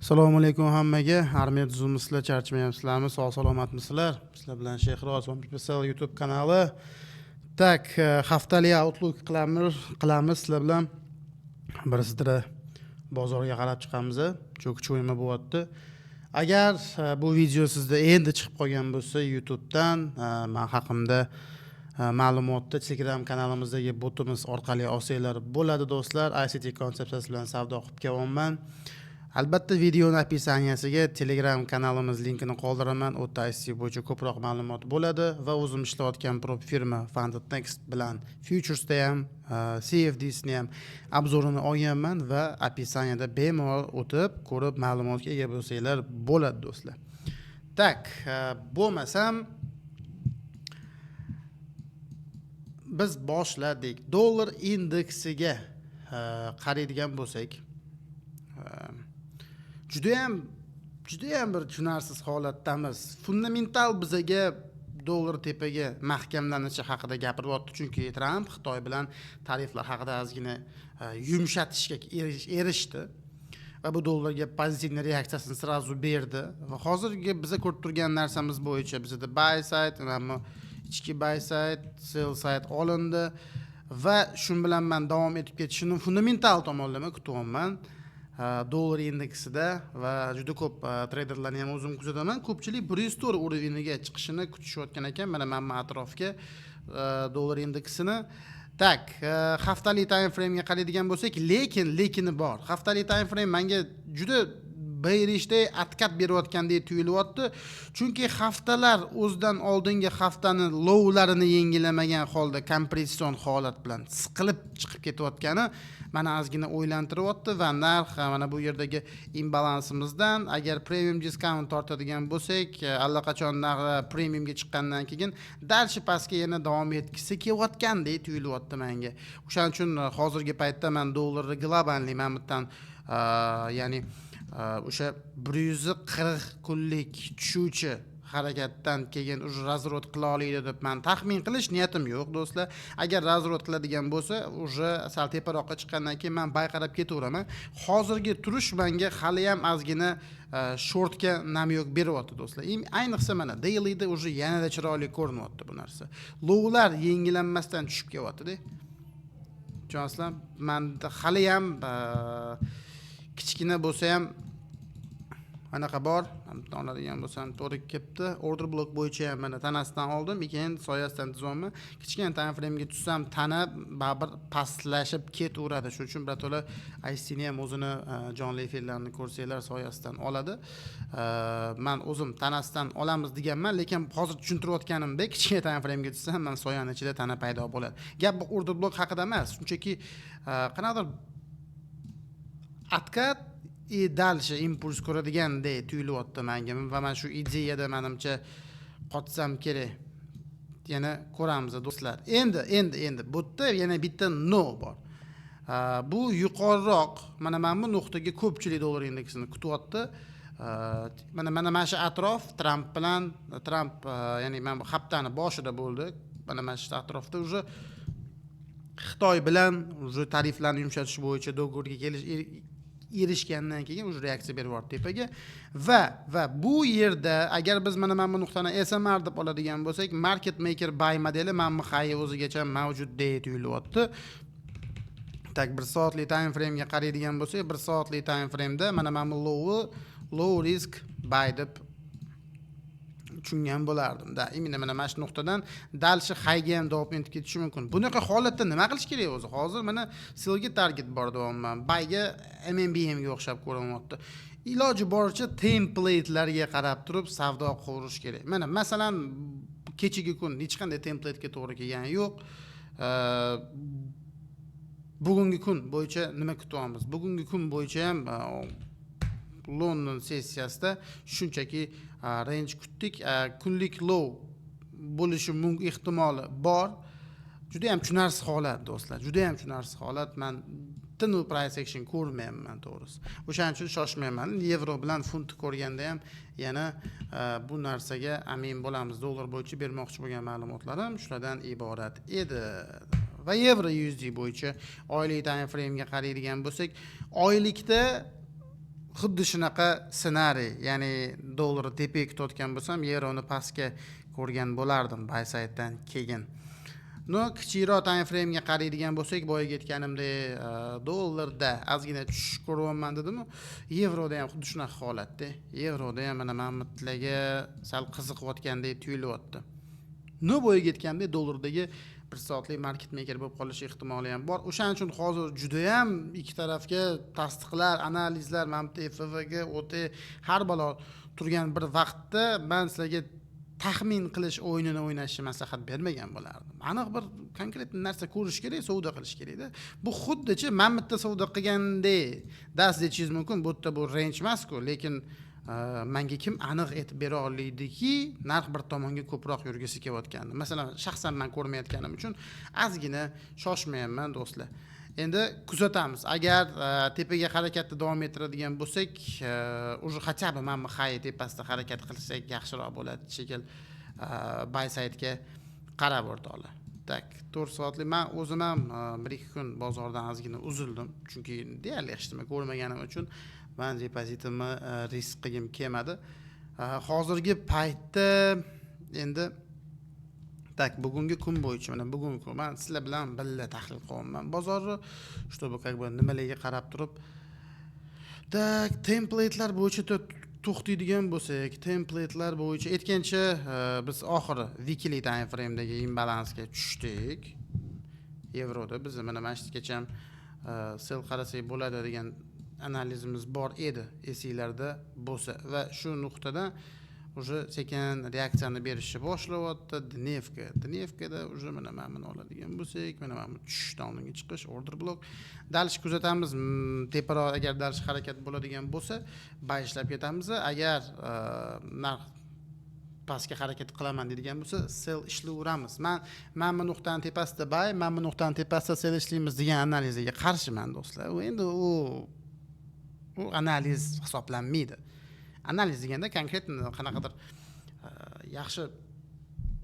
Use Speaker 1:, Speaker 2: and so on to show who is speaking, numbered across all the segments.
Speaker 1: Assalomu alaykum hammaga. Armiya tuzilmisizlar, charchamayapsizlarmi? Sog' salomatmisizlar? Sizlar bilan Shehroz Official YouTube kanali. Tak, haftalik outlook qilamiz sizlar bilan. Birisida bozorga qarab chiqamiz. Cho'k-cho'yma bo'lyapti. Agar bu video sizda endi chiqib qolgan bo'lsa YouTubedan men haqimda ma'lumotni Telegram kanalimizdagi botimiz orqali olsanglar bo'ladi do'stlar. ICT konsepsiyasi bilan savdo qilib kelyapman. Albatta videoni opisiyaniyasiga Telegram kanalimiz linkini qoldiraman. U ICT bo'yicha ko'proq ma'lumot bo'ladi va o'zim ishlayotgan prop firma Funded Next bilan futuresda ham CFD'sini ham obzorini olganman va opisaniyada bemalol o'tib ko'rib ma'lumotga ega bo'lsanglar bo'ladi do'stlar. Tak, bo'lmasam biz boshladik. Dollar indeksiga qaraydigan bo'lsak, judayam bir tushunarsiz holatdamiz. Fundamental bizaga dollar tepaga mahkamlanishi haqida gapiryapti, chunki Trump Xitoy bilan tariflar haqida ozgina yumshatishga erishdi va bu dollarga pozitiv reaksiyasini sirazu berdi va hozirgi biza ko'rib turgan narsamiz bo'yicha bizda buy side, ichki buy side, sell side olindi va shu bilan men davom etib ketishini fundamental tomonlama kutyapman. Dollar indeksida va juda ko'p treyderlarni ham o'zim kuzataman. Ko'pchilik 104 uroviniga chiqishini kutishayotgan ekan. Mana men atrofga dollar indeksini tak haftalik time frame ga qaraydigan bo'lsak, lekini bor. Haftalik time frame menga juda beyrishda atkat berayotgandek tuyulyapti. Chunki haftalar o'zidan oldingi haftani lowlarini yengillamagan holda kompression holat bilan siqilib chiqib ketayotgani meni ozgina o'ylantiryapti va narx mana bu yerdagi imbalansimizdan agar premium discount tortadigan bo'lsak, allaqachon premiumga chiqqandan keyin dalchi pastga yana davom etkisi kelayotgandek tuyulyapti menga. O'shaning uchun hozirgi paytda men dollarni globalniy mamutdan ya'ni o'sha 140 kunlik tushuvchi harakatdan keyin razvrot qila oladi deb men taxmin qilish niyatim yo'q do'stlar. Agar razvrot qiladigan bo'lsa, sal teparoqqa chiqqandan keyin men bayqarab ketaveraman. Hozirgi turish menga hali ham ozgina shortga namyoq beryapti do'stlar. Ayniqsa mana dailyda yanada chiroyli ko'rinyapti bu narsa. Lowlar yengillanmasdan tushib kelyapti-da. Tushunasizlar? Menda hali ham kichkina bo'lsa ham anaqa bor, oladigan bo'lsam to'g'ri kelibdi. Order blok bo'yicha ham mana tanasidan oldim, keyin soyasidan tuzolma. Kichkina time frame ga tushsam tana baribir pastlashib ketaveradi. Shuning uchun birato'la IC'ni ham o'zini jonli efirlarini ko'rsanglar soyasidan oladi. Men o'zim tanasidan olamiz deganman, lekin hozir tushuntirayotganimdek kichkina time frame ga tushsam men soyaning ichida tana paydo bo'ladi. Gap bu order blok haqida emas, shunchaki qanaqadir atkat dalcha impuls ko'radigandek tuyulyapti menga va men shu ideyada menimcha qotsam kerak. Yana ko'ramiz do'stlar. Endi bu yerda yana bitta no bor. Bu yuqoriroq, mana bu nuqtaga ko'pchilik dollar indeksini kutyapti. Mana shu atrof Trump ya'ni men bu haftani boshida bo'ldi. Mana shu atrofda Xitoy bilan tariflarni yumshatish bo'yicha do'g'riga kelish erishgandan keyin reaksiya beryapti tepaga va bu yerda agar biz mana bu nuqtani SMR deb oladigan bo'lsak, market maker buy modeli mana bu xayy o'zigacha mavjud deb tuyulyapti. Tak 1 soatlik time frame ga qaraydigan bo'lsak, 1 soatlik time frame da mana bu low risk buy deb tushungan bo'lardim. Mana shu nuqtadan dalchi hayga ham davom etib ketishi mumkin. Bunaqa holatda nima qilish kerak o'zi? Hozir mana sellga target bor deyapman. Buyga MMBM ga o'xshab ko'rinyapti. Iloji boricha template'larga qarab turib savdo qilish kerak. Mana masalan kechagi kun hech qanday template'ga to'g'ri kelgani yo'q. Bugungi kun bo'yicha nima kutyapmiz? Bugungi kun bo'yicha ham London sessiyasida shunchaki range kutdik. Kunlik low bo'lishi mumkin ehtimoli bor. Juda ham tushunarsiz holat do'stlar. Juda ham tushunarsiz holat. Men tinu price action ko'rmayman to'g'risi. O'shaning uchun shoshmayman. Yevro bilan funtni ko'rganda ham yana bu narsaga amin bo'lamiz. Dollar bo'yicha bermoqchi bo'lgan ma'lumotlarim shulardan iborat edi. Va yevro USD bo'yicha oylik time frame ga qaraydigan bo'lsak, oylikda xuddi shunaqa ssenariy, ya'ni dollarni tepaga kutayotgan bo'lsam, yevroni pastga ko'rgan bo'lardim buy side'dan keyin. No, kichikroq time frame'ga qaraydigan bo'lsak, boyaga aytganimdek, dollarda ozgina tushish ko'ryapman dedim-ku, yevroda ham xuddi shunaqa holatda. Yevroda ham mana mamutlarga sal qiziqayotgandek tuyulyapti. No, boyaga aytgandek, dollardagi 1 soatlik market maker bo'lib qolish ehtimoli ham bor. O'shaning uchun hozir juda ham ikki tarafga tasdiqlar, analizlar, mamta FFga, OT har balo turgan bir vaqtda men sizlarga taxmin qilish o'yinini o'ynashni maslahat bermagan bo'lardim. Aniq bir konkret narsa ko'rish kerak, savdo qilish kerak-da. Bu xuddicha men bitta savdo qilgandek dars etishingiz mumkin. Bu yerda bu range emas-ku, lekin menga kim aniq aytib bera oladiki, narx bir tomonga ko'proq yurgisi kelayotganini. Masalan, shaxsan men ko'rmayotganim uchun ozgina shoshmayapman do'stlar. Endi kuzatamiz. Agar tepaga harakatni davom ettiradigan bo'lsak, уже хотя бы mana high tepasida harakat qilsak yaxshiroq bo'ladi shekil. Buy side'ga qarab o'rtoqlar. Tak, 4 soatlik men o'zim ham 1-2 kun bozordan ozgina uzildim, chunki deyarli hech nima ko'rmaganim uchun men depozitimni risk qilgim kelmadi. Hozirgi paytda endi tak, bugungi kun bo'yicha mana bugungi kun men sizlar bilan birga tahlil qilyapman bozorni, чтобы как бы nimalarga qarab turib. Tak, template'lar bo'yicha to'xtaydigan bo'lsak, template'lar bo'yicha aytgancha biz oxiri weekly time frame'dagi imbalansga tushdik. Yevroda biz mana mashitgacha sell qarasak bo'ladi degan analizimiz bor edi esinglarda bo'lsa va shu nuqtadan уже sekin reaksiyani berishni boshlayapti. Dnevkada уже mana buni oladigan bo'lsak, mana bu tushishdan oldingi chiqish order block. Dalish kuzatamiz. Teparoq agar dalish harakat bo'ladigan bo'lsa, buy ishlab ketamiz. Agar narx pastga harakat qilaman deydigan bo'lsa, sell ishlayveramiz. Men bu nuqtaning tepasida buy, men bu nuqtaning tepasida sell ishlaymiz degan analizga qarshiman do'stlar. Endi u analiz hisoblanmaydi. Analiz deganda konkret qanaqadir yaxshi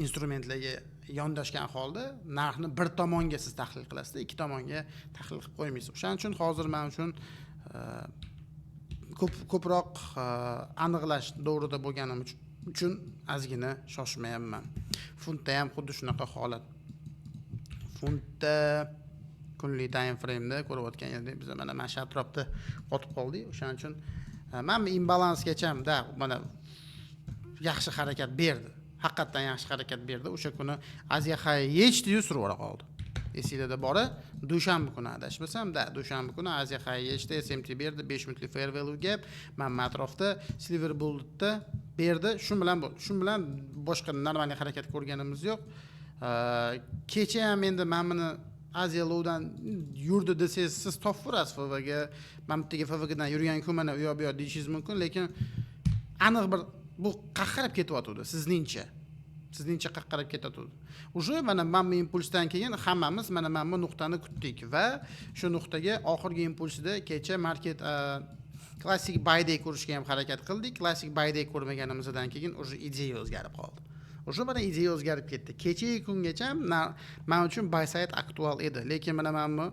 Speaker 1: instrumentlarga yondashgan holda narxni bir tomonga siz tahlil qilasiz, ikki tomonga tahlil qilib qo'ymaysiz. O'shaning uchun hozir men uchun ko'proq aniqlash to'g'rida bo'lganim uchun ozgina shoshmayapman. Funtda ham xuddi shunaqa holat. Funtda kunlik time frame'da ko'rayotgan edik biz mana shu atrofda qotib qoldik. O'shaning uchun men imbalansgacha mana yaxshi harakat berdi. Haqiqatan yaxshi harakat berdi. O'sha kuni Aziya High yechdi-yu surib qoldi. Esingizda bora, dushanba kuni adashmasam, dushanba kuni Aziya High yechdi, SMT berdi, 5 minutlik fair value gap. Men atrofda Silver Bullet'da berdi. Shu bilan boshqa normal harakat ko'rganimiz yo'q. Kecha ham endi men buni Aziya Low'dan yurdi desangiz, siz topib ko'rasiz FVga. Men bittaga FVdan yurgan kun mana u yoq bu yoq deyishingiz mumkin, lekin aniq bir bu qaqqarib ketyapti sizningcha qaqqarib ketyapti. Уже mana bu impulsdan keyin hammamiz mana bu nuqtani kutdik va shu nuqtaga oxirgi impulsida kecha market klassik buy day ko'rishga ham harakat qildik. Klassik buy day ko'rmaganimizdan keyin уже ideya o'zgarib qoldi. Уже mana ideya o'zgarib ketdi. Kechagi kungacha men uchun buy side aktual edi, lekin mana bu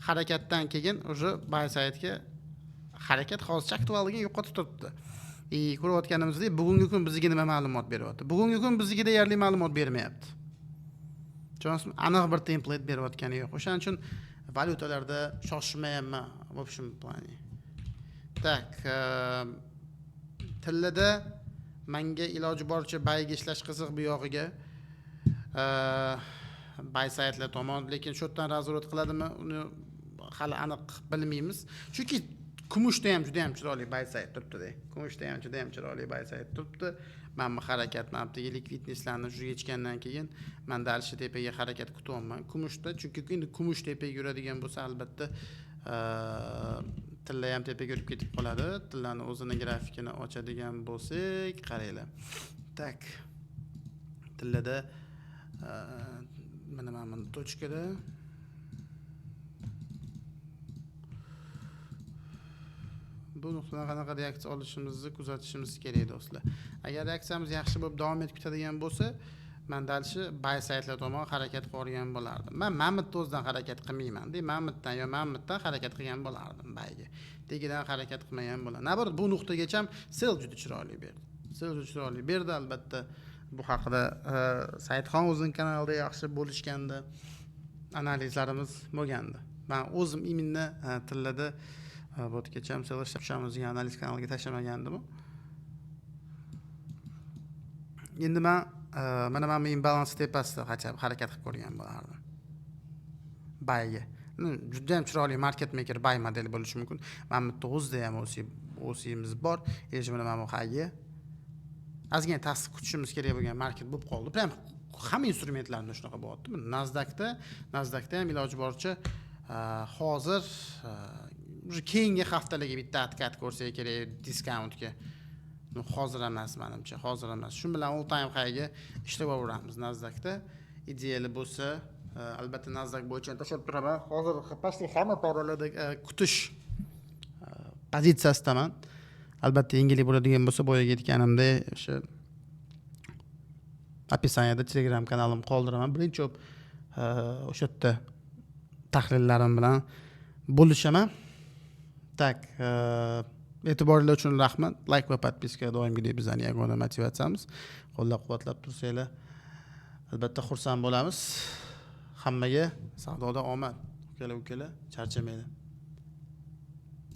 Speaker 1: harakatdan keyin уже buy side'ga harakat hozircha aktualligini yo'qotib turibdi. Ko'rayotganimizdek, bugungi kun bizga nima ma'lumot beryapti? Bugungi kun bizga deyarli ma'lumot bermayapti. Tushunasizmi? Aniq bir template berayotgani yo'q. O'shaning uchun valyutalarda shoshmayapman, в общем plani. Tak, tillada menga iloji boricha bayga ishlash qiziq bu yog'iga. Buy side'lar tomon, lekin shu yerdan razvorat qiladimi, uni hali aniq bilmaymiz. Chunki kumushda ham juda ham chiroyli buy side turibdi-da. Kumushda ham juda ham chiroyli buy side turibdi. Men bu harakat, men bu likvidnesslarni juda yechgandan keyin men dalshi tepaga harakat kutyapman. Kumushda, chunki endi kumush tepaga yuradigan bo'lsa, albatta tilla ham tepaga yurib ketib qoladi. Tillani o'zini grafikini ochadigan bo'lsak, qaranglar. Tak. Tillada mana bu tochkada bu nuqtadan qanaqa reaksiya olishimizni kuzatishimiz kerak do'stlar. Agar reaksiyamiz yaxshi bo'lib davom etib ketadigan bo'lsa, man dalshi bay saytlar tomon harakat qilgan bo'lardim. Men Mammitni o'zidan harakat qilmayman-da, Mammitdan harakat qilgan bo'lardim bayga. Tegidan harakat qilmagan bo'lardim. Nabir bu nuqtagacha ham Sel juda chiroyli berdi. Sel juda chiroyli berdi albatta. Bu haqida Saidxon o'zining kanalida yaxshi bo'lishganda analizlarimiz bo'lgandi. Men o'zim iminni tillada bu yergacha ham Selishamiz analiz kanaliga tashlamagandim. Endi mana bu imbalans tepasida harakat qilib ko'rgan bo'lardim. Bayga. Juda ham chiroyli market maker bay modeli bo'lishi mumkin. Mana bu o'zida ham o'simiz bor. Mana bu qayga. Ozgina tasdiq kutishimiz kerak bo'lgan market bo'lib qoldi. Prям hamma instrumentlarida shunaqa bo'lyapti. Nasdaqda ham iloji boricha hozir keyingi haftalarga bitta atkat ko'rsak kerak diskountga. Hozir emas menimcha, hozir emas. Shu bilan all time highga ishlab o'ramiz Nasdaqda. Ideali bo'lsa, albatta Nasdaq bo'yicha tashlab turaman. Hozir pastli hamma parolarda kutish pozitsiyasidaman. Albatta yengillik bo'ladigan bo'lsa, boyaga aytganimdek, o'sha opisaniyada Telegram kanalim qoldiraman. Birinchi o'sha yerda tahlillarim bilan bo'lishaman. Tak, e'tiboringiz uchun rahmat. Like va podpiska doimgidek bizning yagona motivatsiyamiz. Qo'llab-quvvatlab tursanglar, albatta xursand bo'lamiz. Hammaga savdoda omad. Ukalar, charchamaydi.